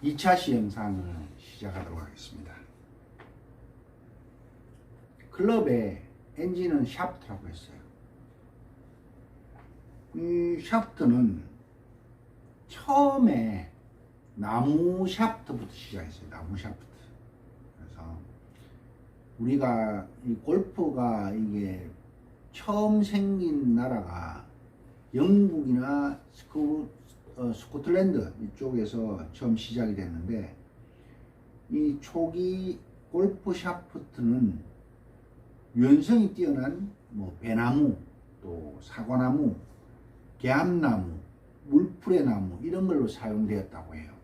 2차 시영상을 시작하도록 하겠습니다. 클럽의 엔진은 샤프트라고 했어요. 이 샤프트는 처음에 나무 샤프트부터 시작했어요. 나무 샤프트. 그래서 우리가 이 골프가 이게 처음 생긴 나라가 영국이나 스코틀랜드 이쪽에서 처음 시작이 됐는데, 이 초기 골프 샤프트는 유연성이 뛰어난 배나무, 또 사과나무, 개암나무, 물풀의나무 이런 걸로 사용되었다고 해요.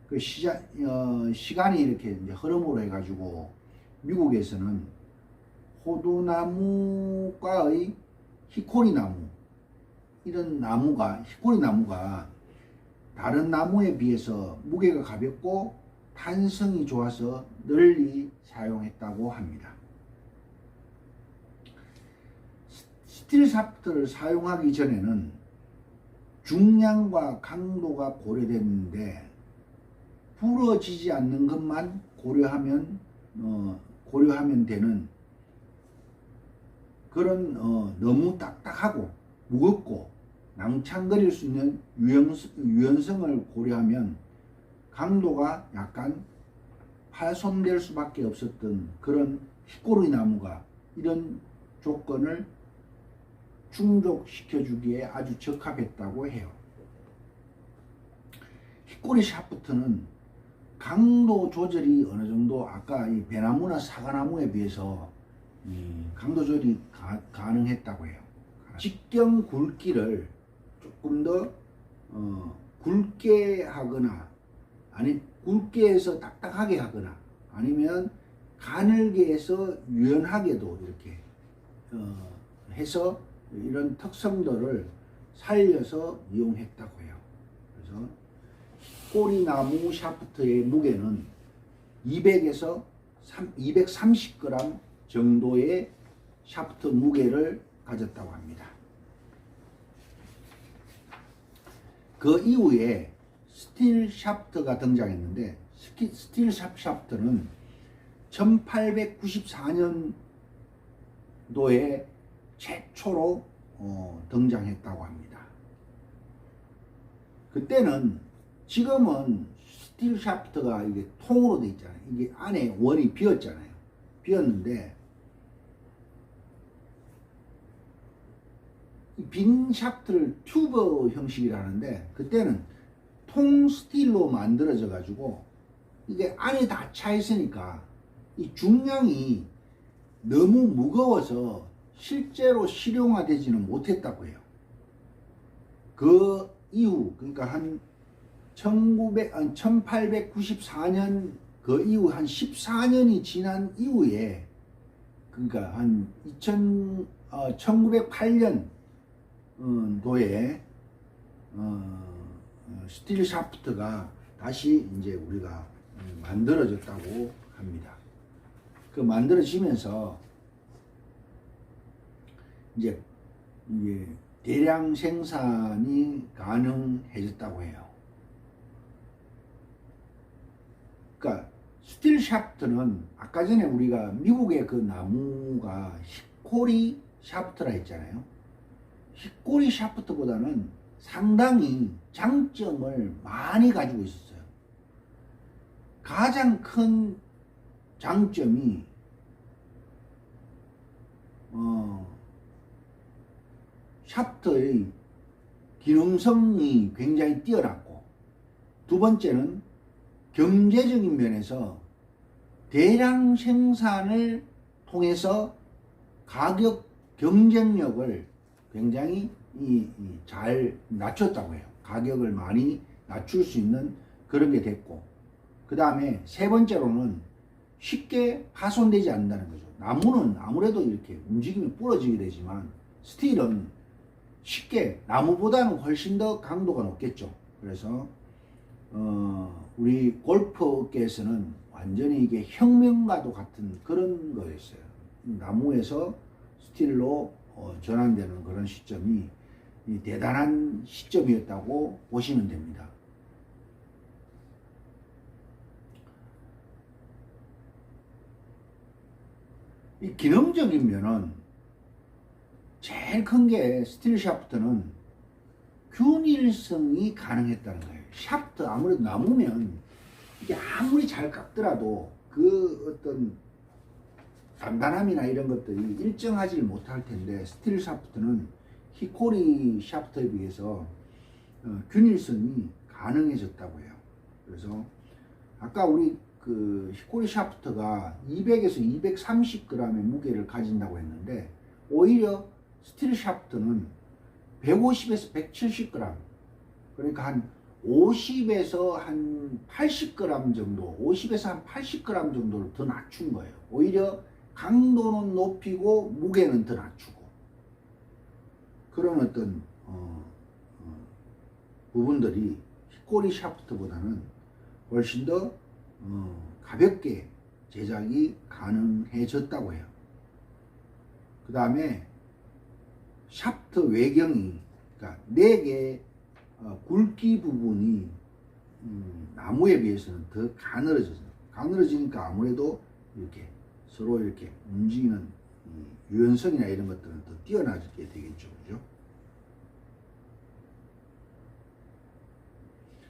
그 시간이 이렇게 이제 흐름으로 해가지고 미국에서는 호두나무과의 히코리나무, 이런 나무가, 히코리나무가 다른 나무에 비해서 무게가 가볍고 탄성이 좋아서 널리 사용했다고 합니다. 스틸 샤프트를 사용하기 전에는 중량과 강도가 고려됐는데, 부러지지 않는 것만 고려하면 되는 그런 너무 딱딱하고 무겁고 낭창거릴 수 있는 유연성을 고려하면 강도가 약간 파손될 수밖에 없었던 그런 히코리 나무가 이런 조건을 충족시켜주기에 아주 적합했다고 해요. 히코리 샤프트는 강도 조절이 어느 정도 아까 이 배나무나 사과나무에 비해서 강도 조절이 가능했다고 해요. 직경 굵기를 조금 더 굵게 하거나, 아니 굵게 해서 딱딱하게 하거나, 아니면 가늘게 해서 유연하게도 이렇게 해서 이런 특성들을 살려서 이용했다고 해요. 그래서 꼬리나무 샤프트의 무게는 200에서 230g 정도의 샤프트 무게를 가졌다고 합니다. 그 이후에 스틸 샤프트가 등장했는데, 스틸 샤프트는 1894년도에 최초로 등장했다고 합니다. 그때는, 지금은 스틸 샤프트가 이게 통으로 돼 있잖아요. 이게 안에 원이 비었잖아요. 비었는데 빈 샤프트를 튜브 형식이라는데, 그때는 통 스틸로 만들어져 가지고 이게 안에 다 차 있으니까 이 중량이 너무 무거워서 실제로 실용화되지는 못했다고 해요. 그 이후, 그러니까 한 1894년 그 이후 한 14년이 지난 이후에, 그러니까 한 1908년 도에 스틸 샤프트가 다시 이제 우리가 만들어졌다고 합니다. 그 만들어지면서 이제 대량 생산이 가능해졌다고 해요. 그러니까 스틸 샤프트는 아까 전에 우리가 미국의 그 나무가 히코리 샤프트라 했잖아요. 히코리 샤프트보다는 상당히 장점을 많이 가지고 있었어요. 가장 큰 장점이 샤프트의 기능성이 굉장히 뛰어났고, 두 번째는 경제적인 면에서 대량 생산을 통해서 가격 경쟁력을 굉장히 잘 낮췄다고 해요. 가격을 많이 낮출 수 있는 그런 게 됐고, 그 다음에 세 번째로는 쉽게 파손되지 않는다는 거죠. 나무는 아무래도 이렇게 움직이면 부러지게 되지만, 스틸은 쉽게, 나무보다는 훨씬 더 강도가 높겠죠. 그래서 우리 골프계에서는 완전히 이게 혁명과도 같은 그런 거였어요. 나무에서 스틸로 전환되는 그런 시점이 대단한 시점이었다고 보시면 됩니다. 이 기능적인 면은 제일 큰 게 스틸 샤프트는 균일성이 가능했다는 거예요. 샤프트 아무래도 나무면 이게 아무리 잘 깎더라도 그 어떤 단단함이나 이런 것들이 일정하지 못할 텐데 스틸 샤프트는 히코리 샤프트에 비해서 균일성이 가능해졌다고 해요. 그래서 아까 우리 그 히코리 샤프트가 200에서 230g의 무게를 가진다고 했는데 오히려 스틸 샤프트는 150에서 170g, 그러니까 한 50에서 한 80g 정도, 50에서 한 80g 정도를 더 낮춘 거예요. 오히려 강도는 높이고 무게는 더 낮추고 그런 어떤 부분들이 히코리 샤프트보다는 훨씬 더 가볍게 제작이 가능해졌다고 해요. 그 다음에 샤프트 외경이, 그러니까 4개 굵기 부분이 나무에 비해서는 더 가늘어지니까 아무래도 이렇게 서로 이렇게 움직이는 유연성이나 이런 것들은 더 뛰어나게 되겠죠. 그죠?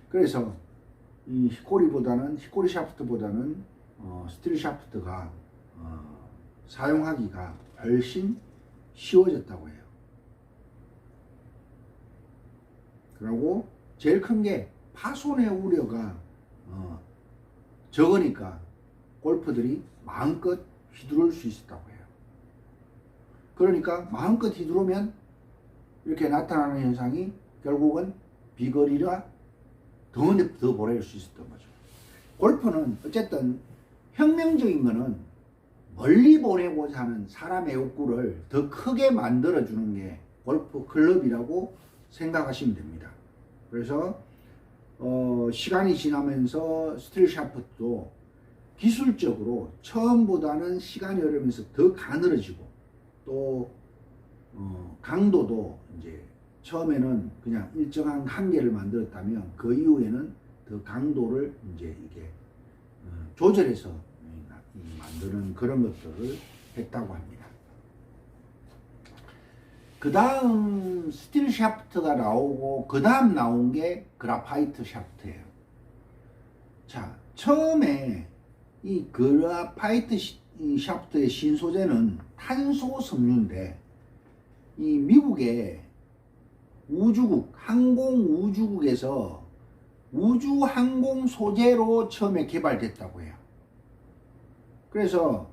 그래서 이 히코리 샤프트보다는 스틸 샤프트가 사용하기가 훨씬 쉬워졌다고 해요. 그리고 제일 큰 게 파손의 우려가 적으니까 골퍼들이 마음껏 휘두를 수 있었다고 해요. 그러니까 마음껏 휘두르면 이렇게 나타나는 현상이 결국은 비거리가 더 보낼 수 있었던 거죠. 골프는 어쨌든 혁명적인 거는 멀리 보내고자 하는 사람의 욕구를 더 크게 만들어주는 게 골프 클럽이라고 생각하시면 됩니다. 그래서 시간이 지나면서 스틸 샤프트도 기술적으로 처음보다는 시간이 흐르면서 더 가늘어지고 또 강도도 이제 처음에는 그냥 일정한 한계를 만들었다면 그 이후에는 더 강도를 이제 이게 조절해서 만드는 그런 것들을 했다고 합니다. 그 다음 스틸 샤프트가 나오고 그 다음 나온 게 그라파이트 샤프트예요. 자, 처음에 이 그라파이트 샤프트의 신소재는 탄소 섬유인데 이 미국의 항공 우주국에서 우주 항공 소재로 처음에 개발됐다고 해요. 그래서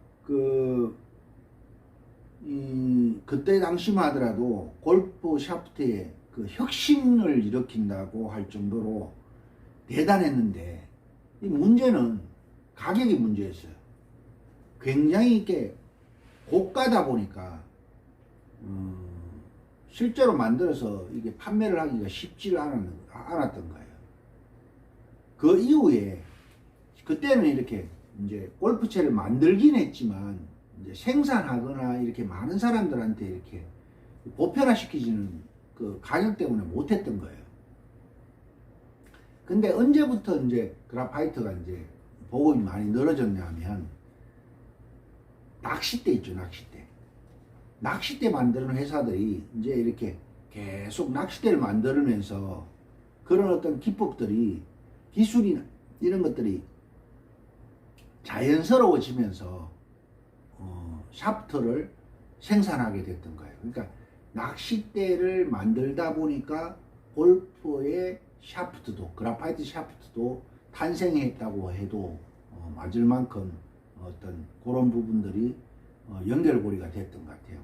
그때 당시만 하더라도 골프 샤프트에 그 혁신을 일으킨다고 할 정도로 대단했는데 이 문제는 가격이 문제였어요. 굉장히 이렇게 고가다 보니까 실제로 만들어서 이게 판매를 하기가 쉽지 않았던 거예요. 그 이후에 그때는 이렇게 이제 골프채를 만들긴 했지만 이제 생산하거나 이렇게 많은 사람들한테 이렇게 보편화시키지는 그 가격 때문에 못했던 거예요. 근데 언제부터 이제 그라파이트가 이제 보급이 많이 늘어졌냐면 낚싯대 있죠, 낚싯대. 낚싯대 만드는 회사들이 이제 이렇게 계속 낚싯대를 만들면서 그런 어떤 기법들이 기술이나 이런 것들이 자연스러워지면서 샤프트를 생산하게 됐던 거예요. 그러니까 낚싯대를 만들다 보니까 골프의 샤프트도, 그라파이트 샤프트도 탄생했다고 해도 맞을 만큼 어떤 그런 부분들이 연결고리가 됐던 것 같아요.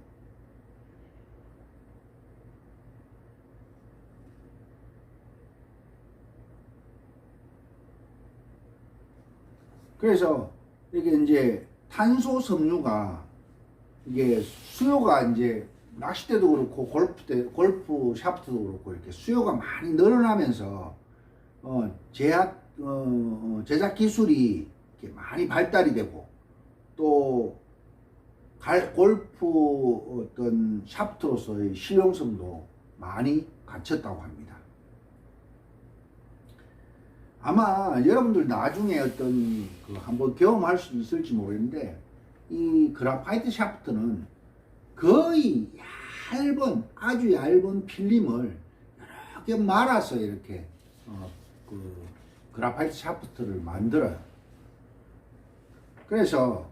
그래서 이게 이제 탄소 섬유가 이게 수요가 이제 낚싯대도 그렇고 골프 샤프트도 그렇고 이렇게 수요가 많이 늘어나면서 제작 기술이 이렇게 많이 발달이 되고 또 골프 어떤 샤프트로서의 실용성도 많이 갖췄다고 합니다. 아마 여러분들 나중에 어떤 한번 경험할 수 있을지 모르겠는데 이 그라파이트 샤프트는 거의 아주 얇은 필름을 여러 개 말아서 이렇게 그 그라파이트 샤프트를 만들어요. 그래서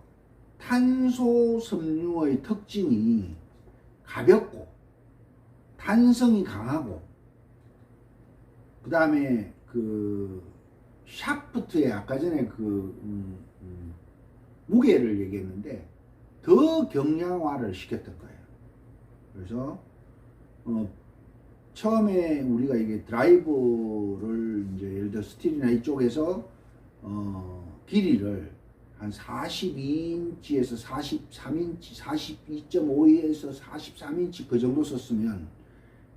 탄소 섬유의 특징이 가볍고 탄성이 강하고, 그 다음에 그 샤프트에 아까 전에 무게를 얘기했는데 더 경량화를 시켰던 거예요. 그래서 처음에 우리가 이게 드라이버를 이제 예를 들어 스틸이나 이쪽에서 길이를 한 42인치에서 43인치, 42.5에서 43인치 그 정도 썼으면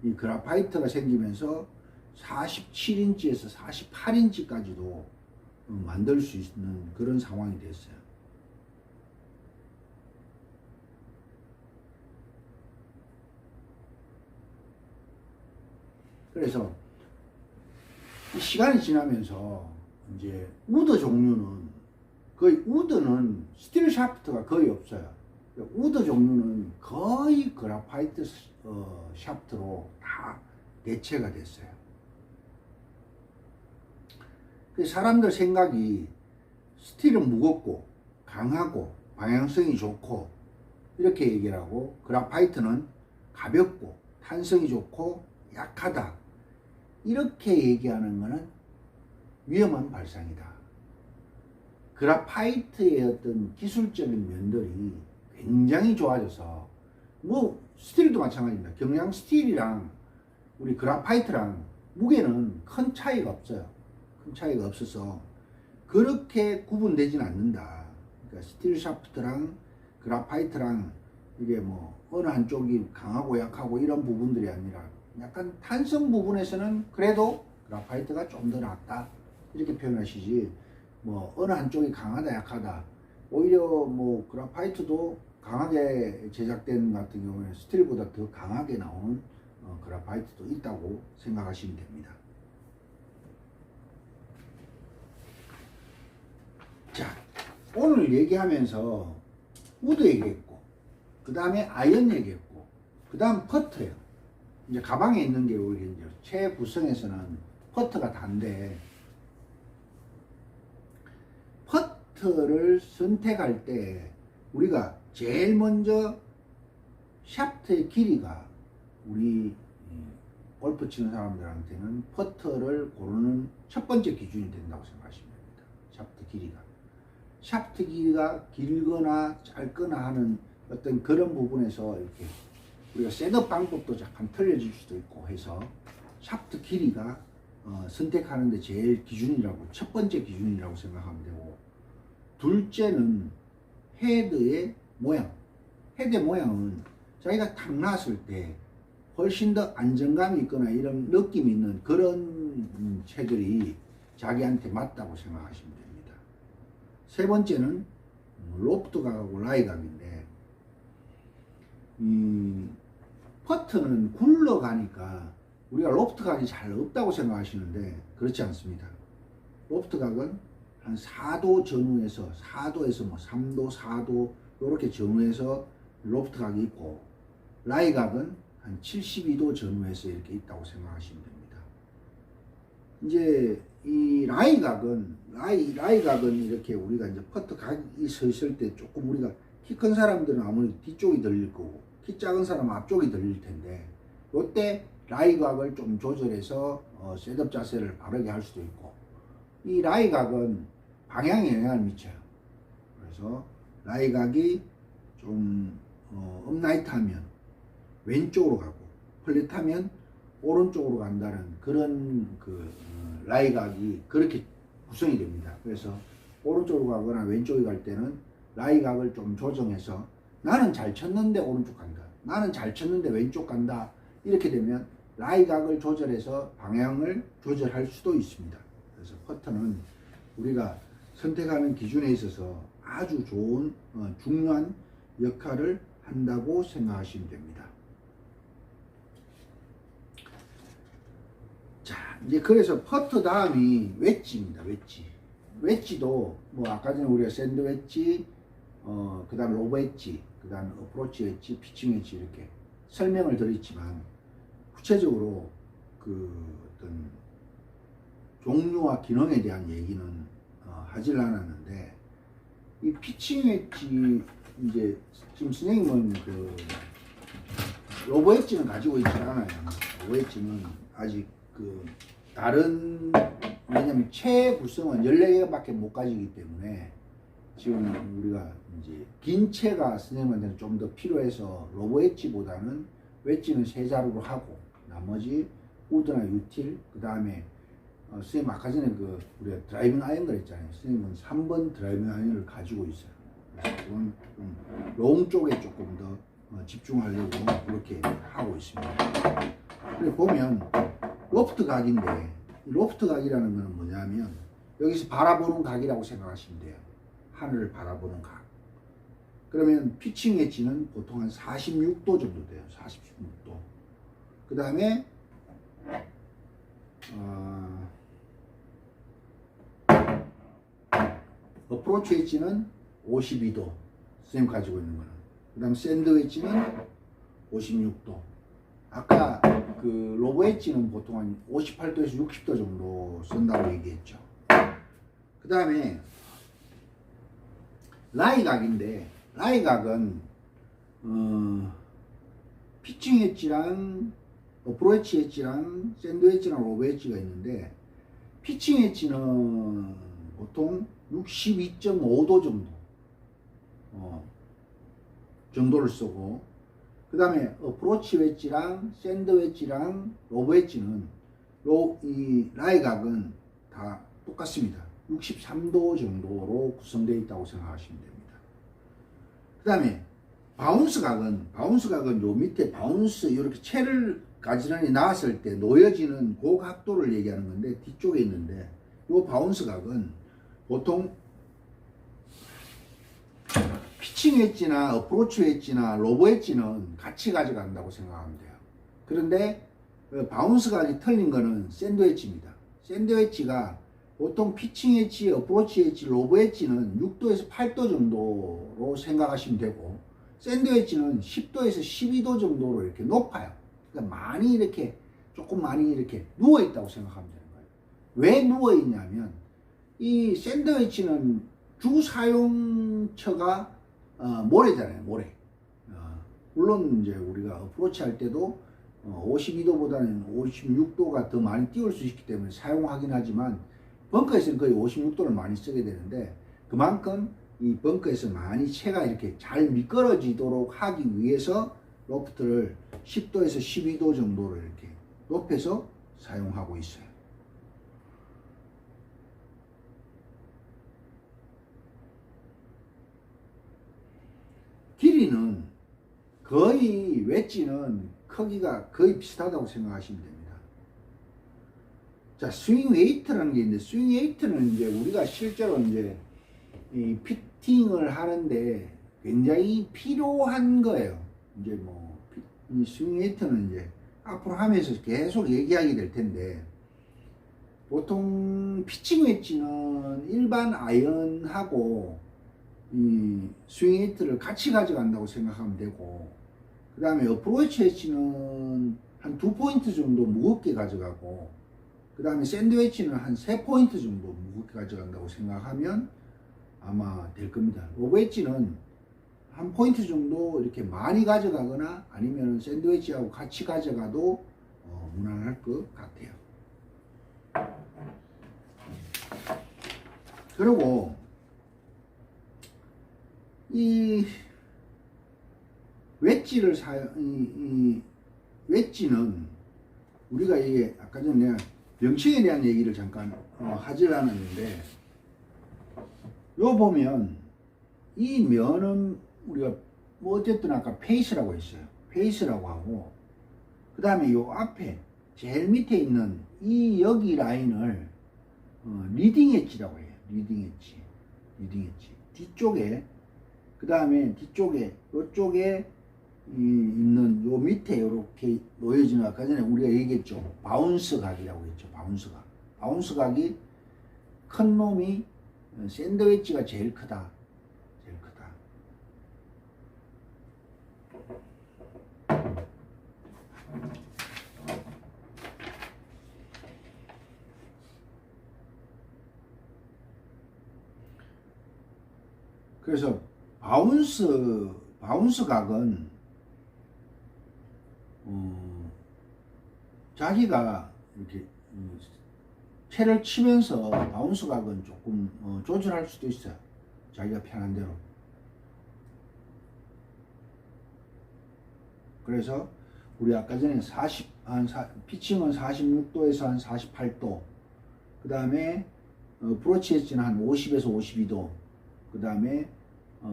이 그라파이트가 생기면서 47인치에서 48인치까지도 만들 수 있는 그런 상황이 됐어요. 그래서 시간이 지나면서 이제 우드 종류는 거의, 우드는 스틸 샤프트가 거의 없어요. 우드 종류는 거의 그라파이트 샤프트로 다 대체가 됐어요. 사람들 생각이 스틸은 무겁고 강하고 방향성이 좋고 이렇게 얘기를 하고, 그라파이트는 가볍고 탄성이 좋고 약하다 이렇게 얘기하는 것은 위험한 발상이다. 그라파이트의 어떤 기술적인 면들이 굉장히 좋아져서, 뭐 스틸도 마찬가지입니다. 경량 스틸이랑 우리 그라파이트랑 무게는 큰 차이가 없어요. 큰 차이가 없어서 그렇게 구분되진 않는다. 그러니까 스틸 샤프트랑 그라파이트랑 이게 뭐 어느 한쪽이 강하고 약하고 이런 부분들이 아니라 약간 탄성 부분에서는 그래도 그라파이트가 좀 더 낫다 이렇게 표현하시지, 뭐 어느 한쪽이 강하다 약하다, 오히려 뭐 그라파이트도 강하게 제작된 같은 경우에 스틸보다 더 강하게 나오는 그라파이트도 있다고 생각하시면 됩니다. 자, 오늘 얘기하면서 우드 얘기했고, 그 다음에 아이언 얘기했고, 그 다음 퍼트예요. 이제 가방에 있는 게 우리 이제 최구성에서는 퍼트가 단데, 퍼트를 선택할 때 우리가 제일 먼저 샤프트의 길이가, 우리 골프 치는 사람들한테는 퍼트를 고르는 첫 번째 기준이 된다고 생각하시면 됩니다. 샤프트 길이가 길거나 짧거나 하는 어떤 그런 부분에서 이렇게 우리가 셋업 방법도 약간 틀려질 수도 있고 해서 샤프트 길이가 선택하는데 제일 기준이라고, 첫 번째 기준이라고 생각하면 되고, 둘째는 헤드의 모양. 헤드의 모양은 자기가 탁 놨을 때 훨씬 더 안정감이 있거나 이런 느낌이 있는 그런 채들이 자기한테 맞다고 생각하시면 됩니다. 세 번째는 로프트 각하고 라이 각인데, 퍼트는 굴러가니까 우리가 로프트 각이 잘 없다고 생각하시는데 그렇지 않습니다. 로프트 각은 한 4도 전후에서 4도에서 뭐 3도, 4도 이렇게 전후에서 로프트 각이 있고, 라이 각은 한 72도 전후에서 이렇게 있다고 생각하시면 됩니다. 이제 이 라이 각은 이렇게 우리가 이제 퍼트 각이 서 있을 때 조금 우리가 키 큰 사람들은 아무래도 뒤쪽이 들릴 거고 키 작은 사람은 앞쪽이 들릴 텐데, 이때 라이 각을 좀 조절해서 셋업 자세를 바르게 할 수도 있고, 이 라이 각은 방향에 영향을 미쳐요. 그래서 라이 각이 좀 업라이트하면 왼쪽으로 가고 플랫하면 오른쪽으로 간다는 그런 라이 각이 그렇게 구성이 됩니다. 그래서 오른쪽으로 가거나 왼쪽에 갈 때는 라이 각을 좀 조정해서, 나는 잘 쳤는데 오른쪽 간다, 나는 잘 쳤는데 왼쪽 간다, 이렇게 되면 라이 각을 조절해서 방향을 조절할 수도 있습니다. 그래서 퍼터는 우리가 선택하는 기준에 있어서 아주 좋은 중요한 역할을 한다고 생각하시면 됩니다. 자, 이제 그래서 퍼터 다음이 웨지입니다. 웨지도 뭐 아까 전에 우리가 샌드 웨지, 그 다음에 로브 엣지, 그 다음에 어프로치 엣지, 피칭 엣지 이렇게 설명을 드렸지만 구체적으로 그 어떤 종류와 기능에 대한 얘기는 하질 않았는데 이 피칭 엣지 이제 지금 선생님은 그 로브 엣지는 가지고 있지 않아요. 로브 엣지는 아직 그 다른 왜냐면 채 구성은 14개밖에 못 가지기 때문에 지금 우리가 이제 긴 채가 선생님한테는 좀 더 필요해서 로브 엣지보다는 웨지는 3자루로 하고 나머지 우드나 유틸 그 다음에 선생님 아까 전에 그 우리가 드라이빙 아이언 그랬잖아요. 선생님은 3번 드라이빙 아이언을 가지고 있어요. 그래서 그건 롱 쪽에 조금 더 집중하려고 그렇게 하고 있습니다. 그리고 보면 로프트 각인데 로프트 각이라는 것은 뭐냐면 여기서 바라보는 각이라고 생각하시면 돼요. 하늘을 바라보는 각. 그러면 피칭 엣지는 보통 한 46도 정도 돼요. 46도. 그 다음에 어프로치 엣지는 52도. 선생님 가지고 있는 거는. 그 다음 샌드 엣지는 56도. 아까 그 로브 엣지는 보통 한 58도에서 60도 정도 쓴다고 얘기했죠. 그 다음에 라이 각인데 라이 각은 피칭 엣지랑 어프로치 엣지랑 샌드 엣지랑 로브 엣지가 있는데 피칭 엣지는 보통 62.5도 정도 정도를 쓰고 그 다음에 어프로치 웨지랑 샌드 웨지랑 로브 웨지는 이 라이 각은 다 똑같습니다. 63도 정도로 구성되어 있다고 생각하시면 됩니다. 그 다음에 바운스 각은 요 밑에 바운스 이렇게 채를 가지런히 놨을 때 놓여지는 그 각도를 얘기하는 건데 뒤쪽에 있는데 요 바운스 각은 보통 피칭 엣지나 어프로치 엣지나 로브 엣지는 같이 가져간다고 생각하면 돼요. 그런데 바운스 각이 틀린 거는 샌드 엣지입니다. 샌드 엣지가 보통 피칭 엣지, 어프로치 엣지, 로브 엣지는 6도에서 8도 정도로 생각하시면 되고 샌드 엣지는 10도에서 12도 정도로 이렇게 높아요. 그러니까 많이 이렇게 조금 많이 이렇게 누워 있다고 생각하면 되는 거예요. 왜 누워 있냐면 이 샌드 엣지는 주 사용처가 모래잖아요, 모래. 물론 이제 우리가 어프로치 할 때도 52도보다는 56도가 더 많이 띄울 수 있기 때문에 사용하긴 하지만 벙커에서는 거의 56도를 많이 쓰게 되는데 그만큼 이 벙커에서 많이 채가 이렇게 잘 미끄러지도록 하기 위해서 로프트를 10도에서 12도 정도를 이렇게 높여서 사용하고 있어요. 길이는 거의 웨지는 크기가 거의 비슷하다고 생각하시면 됩니다. 자, 스윙 웨이트라는 게 있는데 스윙 웨이트는 이제 우리가 실제로 이제 이 피팅을 하는데 굉장히 필요한 거예요. 이제 뭐 이 스윙 웨이트는 이제 앞으로 하면서 계속 얘기하게 될 텐데 보통 피칭 웨지는 일반 아이언하고 이 스윙 웨이트를 같이 가져간다고 생각하면 되고 그 다음에 어프로치 웨지는 한 2포인트 정도 무겁게 가져가고 그 다음에 샌드 웨지는 한 3포인트 정도 무겁게 가져간다고 생각하면 아마 될 겁니다. 로브 웨지는 한 포인트 정도 이렇게 많이 가져가거나 아니면 샌드 웨지하고 같이 가져가도 무난할 것 같아요. 그리고 이 웨지를 이 웨지는 우리가 이게 아까 전에 내가 명칭에 대한 얘기를 잠깐 하질 않았는데 요 보면 이 면은 우리가 뭐 어쨌든 아까 페이스라고 했어요. 페이스라고 하고 그 다음에 요 앞에 제일 밑에 있는 이 여기 라인을 리딩 엣지라고 해요. 리딩 엣지 뒤쪽에 그 다음에 뒤쪽에 요쪽에 있는 요 밑에 이렇게 놓여지는 아까 전에 우리가 얘기했죠. 바운스 각이라고 했죠. 바운스 각이 큰 놈이 샌드 웨지가 제일 크다. 그래서 바운스 각은 자기가 이렇게 채를 치면서 바운스 각은 조금 조절할 수도 있어요. 자기가 편한 대로. 그래서 우리 아까 전에 피칭은 46도에서 한 48도, 그 다음에 브로치 엣지는 한 50에서 52도, 그 다음에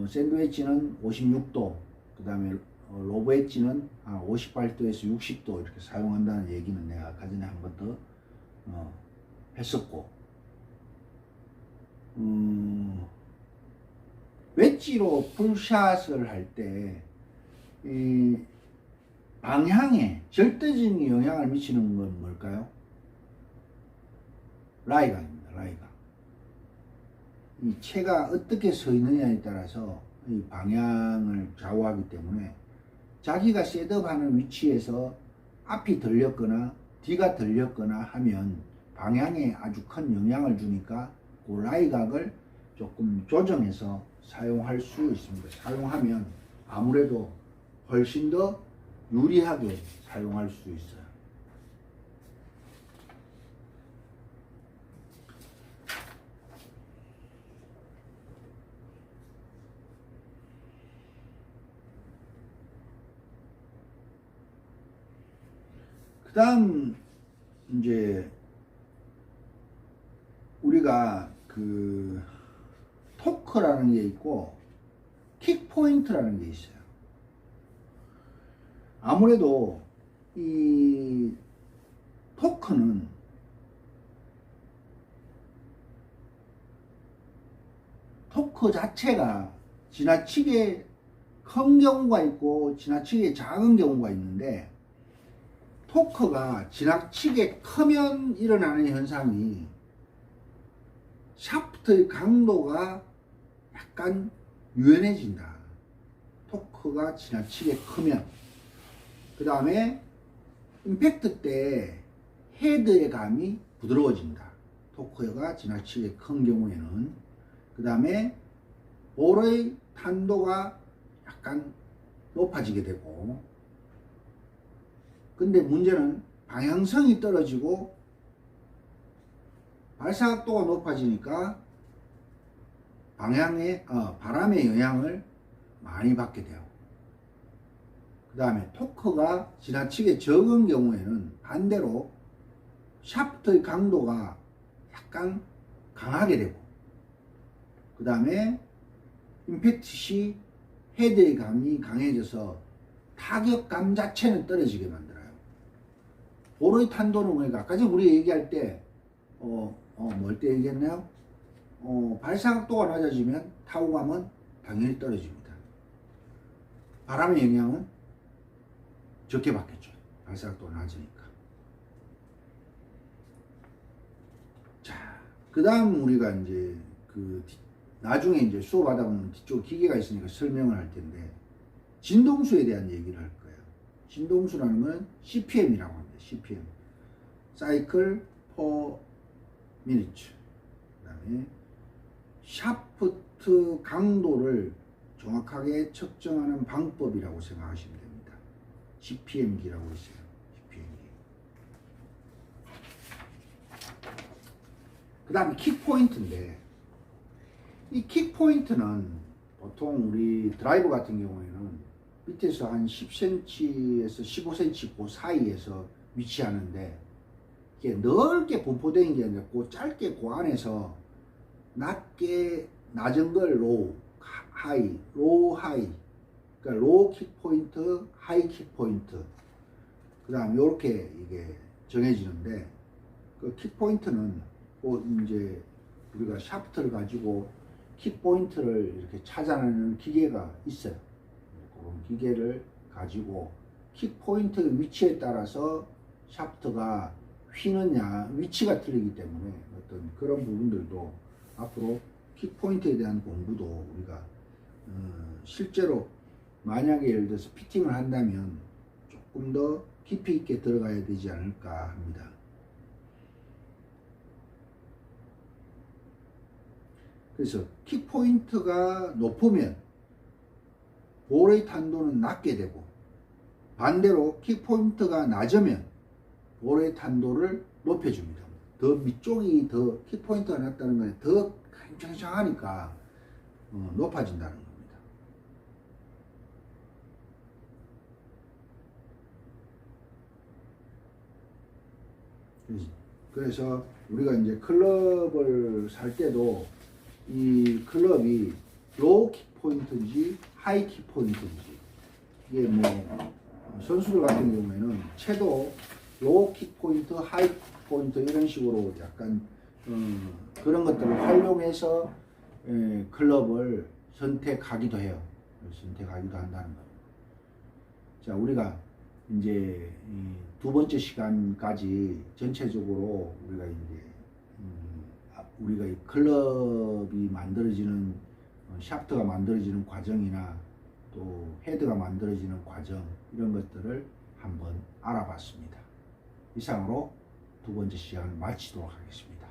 샌드 엣지는 56도, 그 다음에 로브 엣지는 한 58도에서 60도 이렇게 사용한다는 얘기는 내가 아까 전에 한 번 더 했었고, 웨지로 풀샷을 할 때 이 방향에 절대적인 영향을 미치는 건 뭘까요? 라이각입니다. 라이각. 이 채가 어떻게 서 있느냐에 따라서 이 방향을 좌우하기 때문에 자기가 셋업하는 위치에서 앞이 들렸거나 뒤가 들렸거나 하면 방향에 아주 큰 영향을 주니까 그 라이각을 조금 조정해서 사용할 수 있습니다. 사용하면 아무래도 훨씬 더 유리하게 사용할 수 있어요. 그 다음 이제 우리가 그 토크라는 게 있고 킥 포인트라는 게 있어요. 아무래도 이 토크는 토크 자체가 지나치게 큰 경우가 있고 지나치게 작은 경우가 있는데, 토크가 지나치게 크면 일어나는 현상이 샤프트의 강도가 약간 유연해진다. 토크가 지나치게 크면. 그 다음에 임팩트 때 헤드의 감이 부드러워진다. 토크가 지나치게 큰 경우에는. 그 다음에 볼의 탄도가 약간 높아지게 되고, 근데 문제는 방향성이 떨어지고 발사각도가 높아지니까 바람의 영향을 많이 받게 돼요. 그 다음에 토크가 지나치게 적은 경우에는 반대로 샤프트의 강도가 약간 강하게 되고, 그 다음에 임팩트 시 헤드의 감이 강해져서 타격감 자체는 떨어지게 만들어요. 볼의 탄도는 그러니까 아까 전에 우리 얘기할 때 뭘 때 얘기했나요? 발사각도가 낮아지면 타구감은 당연히 떨어집니다. 바람의 영향은 적게 받겠죠. 발사각도가 낮으니까. 자, 그 다음 우리가 이제 나중에 이제 수업하다 보면 뒤쪽 기계가 있으니까 설명을 할 텐데, 진동수에 대한 얘기를 할 거예요. 진동수라는 건 CPM이라고 합니다. CPM. Cycle per Minute. 그 다음에 샤프트 강도를 정확하게 측정하는 방법이라고 생각하시면 됩니다. CPM기라고 있어요. CPM기. 그 다음에 킥포인트인데, 이 킥포인트는 보통 우리 드라이버 같은 경우에는 밑에서 한 10cm에서 15cm 그 사이에서 위치하는데, 이게 넓게 분포되는 게 아니라 그 짧게 그 안에서 낮은 걸 로우, 하이, 로우, 하이, 그러니까 로우 킥포인트, 하이 킥포인트, 그 다음 요렇게 이게 정해지는데, 그 킥포인트는 이제 우리가 샤프트를 가지고 킥포인트를 이렇게 찾아내는 기계가 있어요. 그런 기계를 가지고 킥포인트 위치에 따라서 샤프트가 휘느냐 위치가 틀리기 때문에 어떤 그런 부분들도 앞으로 킥포인트에 대한 공부도 우리가 실제로 만약에 예를 들어서 피팅을 한다면 조금 더 깊이 있게 들어가야 되지 않을까 합니다. 그래서 킥 포인트가 높으면 볼의 탄도는 낮게 되고, 반대로 킥 포인트가 낮으면 볼의 탄도를 높여줍니다. 더 밑쪽이 더 킥 포인트가 낮다는 건 더 팽창하니까 높아진다는 겁니다. 그래서 우리가 이제 클럽을 살 때도 이 클럽이 로우 킥 포인트인지 하이 킥 포인트인지, 이게 뭐 선수들 같은 경우에는 채도 로우 킥 포인트, 하이 킥 포인트 이런 식으로 약간 그런 것들을 활용해서 클럽을 선택하기도 해요. 선택하기도 한다는 겁니다. 자, 우리가 이제 두 번째 시간까지 전체적으로 우리가 이제 우리가 이 클럽이 만들어지는 샤프트가 만들어지는 과정이나 또 헤드가 만들어지는 과정, 이런 것들을 한번 알아봤습니다. 이상으로 두 번째 시간을 마치도록 하겠습니다.